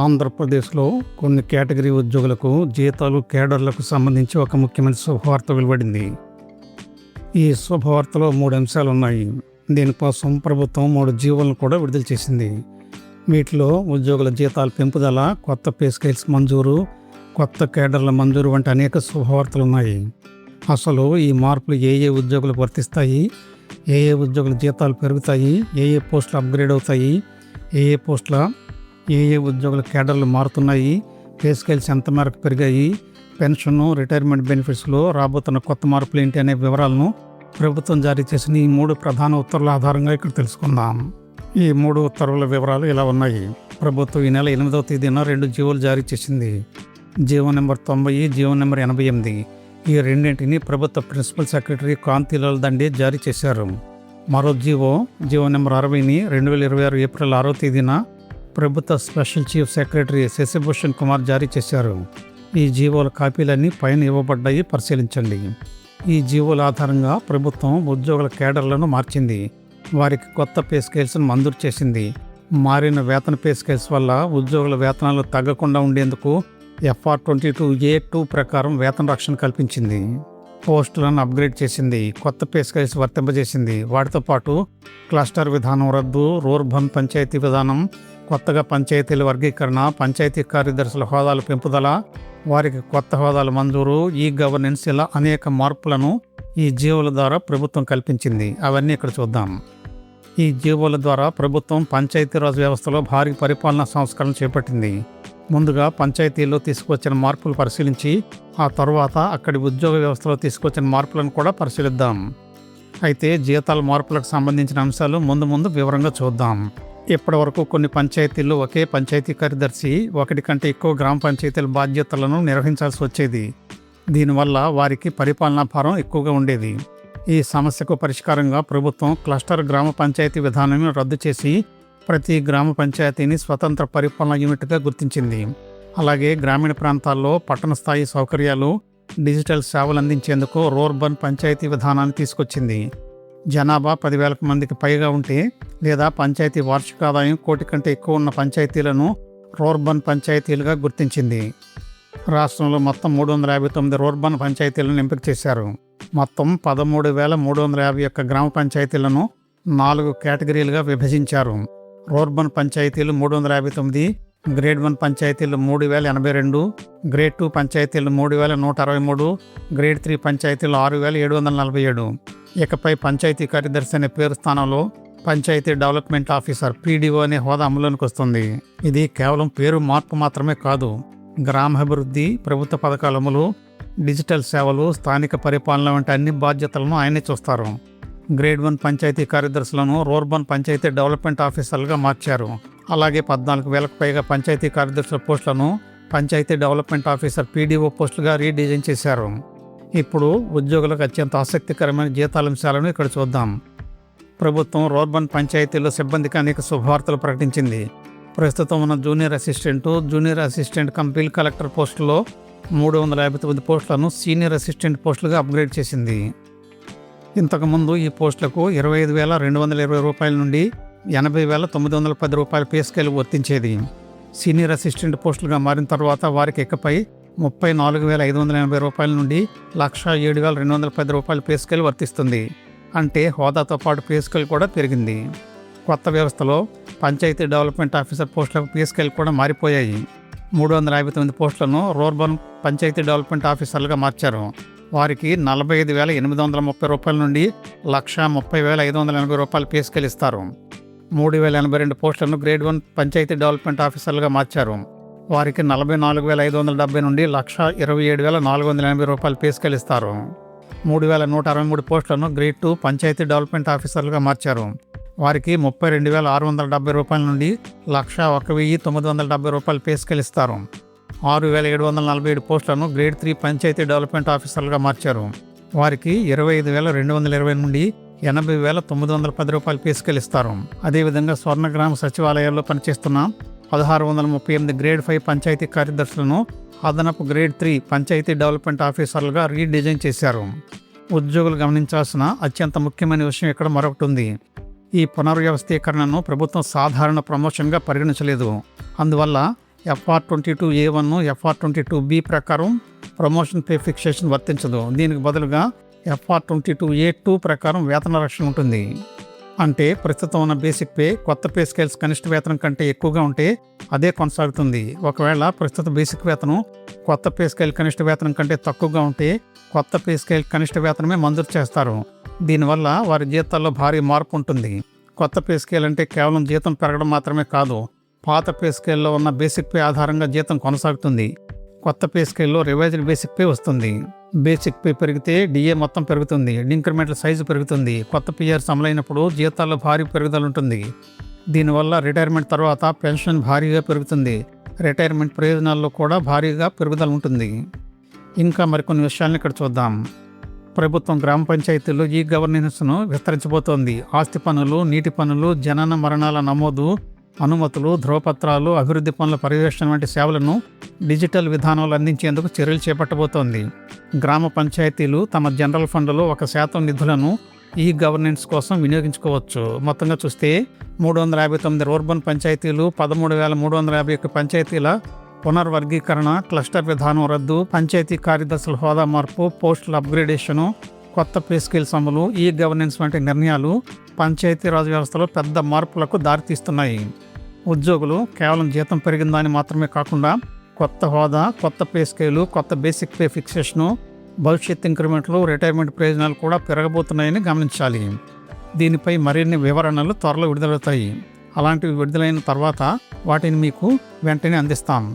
ఆంధ్రప్రదేశ్లో కొన్ని కేటగిరీ ఉద్యోగులకు జీతాలు కేడర్లకు సంబంధించి ఒక ముఖ్యమైన శుభవార్త వెలువడింది. ఈ శుభవార్తలో 3 అంశాలు ఉన్నాయి. దీనికోసం ప్రభుత్వం 3 జీవోలను కూడా విడుదల చేసింది. వీటిలో ఉద్యోగుల జీతాల పెంపుదల, కొత్త పే స్కేల్స్ మంజూరు, కొత్త కేడర్ల మంజూరు వంటి అనేక శుభవార్తలు ఉన్నాయి. అసలు ఈ మార్పులు ఏ ఉద్యోగులకు వర్తిస్తాయి, ఏ ఉద్యోగుల జీతాలు పెరుగుతాయి, ఏ పోస్టులు అప్గ్రేడ్ అవుతాయి, ఏ పోస్టుల ఏ ఉద్యోగుల కేడర్లు మారుతున్నాయి, పే స్కేల్స్ ఎంత మేరకు పెరిగాయి, పెన్షన్, రిటైర్మెంట్ బెనిఫిట్స్లో రాబోతున్న కొత్త మార్పులు ఏంటి అనే వివరాలను ప్రభుత్వం జారీ చేసిన ఈ 3 ప్రధాన ఉత్తర్వుల ఆధారంగా ఇక్కడ తెలుసుకుందాం. ఈ 3 ఉత్తర్వుల వివరాలు ఇలా ఉన్నాయి. ప్రభుత్వం ఈ నెల 8వ తేదీన 2 జీవోలు జారీ చేసింది. GO number 90, GO number 88. ఈ రెండింటిని ప్రభుత్వ ప్రిన్సిపల్ సెక్రటరీ కాంతిలాల్ దండే జారీ చేశారు. మరో జీవో నెంబర్ 60ని 2026 ఏప్రిల్ 6వ తేదీన ప్రభుత్వ special chief secretary Shashibhushan Kumar జారీ చేశారు. ఈ జీవోల కాపీలన్నీ పైన ఇవ్వబడ్డాయి, పరిశీలించండి. ఈ జీవోల ఆధారంగా ప్రభుత్వం ఉద్యోగుల కేడర్లను మార్చింది. వారికి కొత్త పే స్కేల్స్ను మంజూరు చేసింది. మారిన వేతన పే స్కేల్స్ వల్ల ఉద్యోగుల వేతనాలు తగ్గకుండా ఉండేందుకు FR22A2 ప్రకారం వేతన రక్షణ కల్పించింది. పోస్టులను అప్గ్రేడ్ చేసింది. కొత్త పే స్కేల్స్ వర్తింపజేసింది. వాటితో పాటు క్లస్టర్ విధానం రద్దు, రూర్బన్ పంచాయతీ విధానం, కొత్తగా పంచాయతీల వర్గీకరణ, పంచాయతీ కార్యదర్శుల హోదాల పెంపుదల, వారికి కొత్త హోదాల మంజూరు, ఈ గవర్నెన్స్, ఇలా అనేక మార్పులను ఈ జీవోల ద్వారా ప్రభుత్వం కల్పించింది. అవన్నీ ఇక్కడ చూద్దాం. ఈ జీవోల ద్వారా ప్రభుత్వం పంచాయతీరాజ్ వ్యవస్థలో భారీ పరిపాలనా సంస్కరణ చేపట్టింది. ముందుగా పంచాయతీల్లో తీసుకొచ్చిన మార్పులు పరిశీలించి ఆ తర్వాత అక్కడి ఉద్యోగ వ్యవస్థలో తీసుకొచ్చిన మార్పులను కూడా పరిశీలిద్దాం. అయితే జీతాల మార్పులకు సంబంధించిన అంశాలు ముందు వివరంగా చూద్దాం. ఇప్పటి వరకు కొన్ని పంచాయతీల్లో ఒకే పంచాయతీ కార్యదర్శి 1 కంటే ఎక్కువ గ్రామ పంచాయతీల బాధ్యతలను నిర్వహించాల్సి వచ్చేది. దీనివల్ల వారికి పరిపాలనా భారం ఎక్కువగా ఉండేది. ఈ సమస్యకు పరిష్కారంగా ప్రభుత్వం క్లస్టర్ గ్రామ పంచాయతీ విధానాన్ని రద్దు చేసి ప్రతి గ్రామ పంచాయతీని స్వతంత్ర పరిపాలనా యూనిట్గా గుర్తించింది. అలాగే గ్రామీణ ప్రాంతాల్లో పట్టణ స్థాయి సౌకర్యాలు, డిజిటల్ సేవలు అందించేందుకు రూర్బన్ పంచాయతీ విధానాన్ని తీసుకొచ్చింది. జనాభా 10,000 మందికి పైగా ఉంటే లేదా పంచాయతీ వార్షిక ఆదాయం 1 కోటి కంటే ఎక్కువ ఉన్న పంచాయతీలను రూర్బన్ పంచాయతీలుగా గుర్తించింది. రాష్ట్రంలో మొత్తం 359 రూర్బన్ పంచాయతీలను ఎంపిక చేశారు. మొత్తం 13,351 గ్రామ పంచాయతీలను 4 కేటగిరీలుగా విభజించారు. రూర్బన్ పంచాయతీలు 359, గ్రేడ్ 1 పంచాయతీలు 3,082, గ్రేడ్ 2 పంచాయతీలు 3,163, గ్రేడ్ 3 పంచాయతీలు 6,747. ఇకపై పంచాయతీ కార్యదర్శి అనే పేరు స్థానంలో పంచాయతీ డెవలప్మెంట్ ఆఫీసర్ PDO అనే హోదా అమలులోకి వస్తుంది. ఇది కేవలం పేరు మార్పు మాత్రమే కాదు, గ్రామాభివృద్ధి, ప్రభుత్వ పథకాల అమలు, డిజిటల్ సేవలు, స్థానిక పరిపాలన వంటి అన్ని బాధ్యతలను ఆయనే చూస్తారు. గ్రేడ్ 1 పంచాయతీ కార్యదర్శులను రూర్బన్ పంచాయతీ డెవలప్మెంట్ ఆఫీసర్లుగా మార్చారు. అలాగే 14,000కు పైగా పంచాయతీ కార్యదర్శుల పోస్టులను పంచాయతీ డెవలప్మెంట్ ఆఫీసర్ PDO పోస్టులుగా రీడిజైన్ చేశారు. ఇప్పుడు ఉద్యోగులకు అత్యంత ఆసక్తికరమైన జీతాలంశాలను ఇక్కడ చూద్దాం. ప్రభుత్వం రూర్బన్ పంచాయతీల్లో సిబ్బందికి అనేక శుభవార్తలు ప్రకటించింది. ప్రస్తుతం ఉన్న junior assistant cum bill collector పోస్టులో 359 పోస్టులను సీనియర్ అసిస్టెంట్ పోస్టులుగా అప్గ్రేడ్ చేసింది. ఇంతకుముందు ఈ పోస్టులకు 25,220 రూపాయల నుండి 80,910 రూపాయల పే స్కేల్ వర్తించేది. సీనియర్ అసిస్టెంట్ పోస్టులుగా మారిన తర్వాత వారికి ఇకపై 34,580 రూపాయల నుండి 107,210 రూపాయల పే స్కేల్ వర్తిస్తుంది. అంటే హోదాతో పాటు పే స్కేల్ కూడా పెరిగింది. కొత్త వ్యవస్థలో పంచాయతీ డెవలప్మెంట్ ఆఫీసర్ పోస్టులకు పే స్కేల్ కూడా మారిపోయాయి. 359 పోస్టులను రూర్బన్ పంచాయతీ డెవలప్మెంట్ ఆఫీసర్లుగా మార్చారు. వారికి 45,830 రూపాయల నుండి 130,580 రూపాయల పే స్కేల్ ఇస్తారు. 3,082 పోస్టులను గ్రేడ్ 1 పంచాయతీ డెవలప్మెంట్ ఆఫీసర్లుగా మార్చారు. వారికి 44,570 నుండి 127,480 రూపాయల పే స్కేల్ ఇస్తారు. 3,163 పోస్టులను గ్రేడ్ 2 పంచాయతీ డెవలప్మెంట్ ఆఫీసర్లుగా మార్చారు. వారికి 32,670 రూపాయల నుండి 101,970 రూపాయల పే స్కేల్ ఇస్తారు. 6,747 పోస్టులను గ్రేడ్ 3 పంచాయతీ డెవలప్మెంట్ ఆఫీసర్లుగా మార్చారు. వారికి 25,220 నుండి 80,910 రూపాయల పే స్కేల్ ఇస్తారు. అదేవిధంగా స్వర్ణగ్రామ సచివాలయాల్లో పనిచేస్తున్న 1,638 గ్రేడ్ 5 పంచాయతీ కార్యదర్శులను అదనపు గ్రేడ్ 3 పంచాయతీ డెవలప్మెంట్ ఆఫీసర్లుగా రీడిజైన్ చేశారు. ఉద్యోగులు గమనించాల్సిన అత్యంత ముఖ్యమైన విషయం ఇక్కడ మరొకటి ఉంది. ఈ పునర్వ్యవస్థీకరణను ప్రభుత్వం సాధారణ ప్రమోషన్గా పరిగణించలేదు. అందువల్ల FR22A1, FR22B ప్రకారం ప్రమోషన్ పే ఫిక్సేషన్ వర్తించదు. దీనికి బదులుగా FR22A2 ప్రకారం వేతన రక్షణ ఉంటుంది. అంటే ప్రస్తుతం ఉన్న బేసిక్ పే కొత్త పే స్కేల్స్ కనిష్ట వేతనం కంటే ఎక్కువగా ఉంటే అదే కొనసాగుతుంది. ఒకవేళ ప్రస్తుత బేసిక్ వేతనం కొత్త పే స్కేల్ కనిష్ట వేతనం కంటే తక్కువగా ఉంటే కొత్త పే స్కేల్ కనిష్ట వేతనమే మంజూరు చేస్తారు. దీనివల్ల వారి జీతాల్లో భారీ మార్పు ఉంటుంది. కొత్త పే స్కేల్ అంటే కేవలం జీతం పెరగడం మాత్రమే కాదు, పాత పే స్కేల్లో ఉన్న బేసిక్ పే ఆధారంగా జీతం కొనసాగుతుంది. కొత్త పే స్కేల్లో రివైజ్డ్ బేసిక్ పే వస్తుంది. బేసిక్ పే పెరిగితే డిఏ మొత్తం పెరుగుతుంది, ఇంక్రిమెంటల్ సైజు పెరుగుతుంది. కొత్త పిఆర్స్ అమలైనప్పుడు జీతాల్లో భారీ పెరుగుదల ఉంటుంది. దీనివల్ల రిటైర్మెంట్ తర్వాత పెన్షన్ భారీగా పెరుగుతుంది. రిటైర్మెంట్ ప్రయోజనాల్లో కూడా భారీగా పెరుగుదల ఉంటుంది. ఇంకా మరికొన్ని విషయాలను ఇక్కడ చూద్దాం. ప్రభుత్వం గ్రామ పంచాయతీల్లో ఈ గవర్నెన్స్ను విస్తరించబోతోంది. ఆస్తి పన్నులు, నీటి పన్నులు, జనన మరణాల నమోదు, అనుమతులు, ధ్రువపత్రాలు, అభివృద్ధి పనుల పర్యవేక్షణ వంటి సేవలను డిజిటల్ విధానంలో అందించేందుకు చర్యలు చేపట్టబోతోంది. గ్రామ పంచాయతీలు తమ జనరల్ ఫండ్లో 1% నిధులను ఈ గవర్నెన్స్ కోసం వినియోగించుకోవచ్చు. మొత్తంగా చూస్తే 359 రూర్బన్ పంచాయతీలు, 13,351 పంచాయతీల పునర్వర్గీకరణ, క్లస్టర్ విధానం రద్దు, పంచాయతీ కార్యదర్శుల హోదా మార్పు, పోస్టుల అప్గ్రేడేషను, కొత్త పే స్కేల్స్ అమలు, ఈ గవర్నెన్స్ వంటి నిర్ణయాలు పంచాయతీరాజ్ వ్యవస్థలో పెద్ద మార్పులకు దారితీస్తున్నాయి. ఉద్యోగులు కేవలం జీతం పెరిగిందని మాత్రమే కాకుండా కొత్త హోదా, కొత్త పే స్కేలు, కొత్త బేసిక్ పే ఫిక్సేషను, భవిష్యత్ ఇంక్రిమెంట్లు, రిటైర్మెంట్ ప్రయోజనాలు కూడా పెరగబోతున్నాయని గమనించాలి. దీనిపై మరిన్ని వివరణలు త్వరలో విడుదలవుతాయి. అలాంటివి విడుదలైన తర్వాత వాటిని మీకు వెంటనే అందిస్తాం.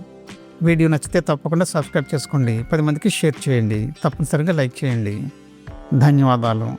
వీడియో నచ్చితే తప్పకుండా సబ్స్క్రైబ్ చేసుకోండి, 10 మందికి షేర్ చేయండి, తప్పనిసరిగా లైక్ చేయండి. ధన్యవాదాలు.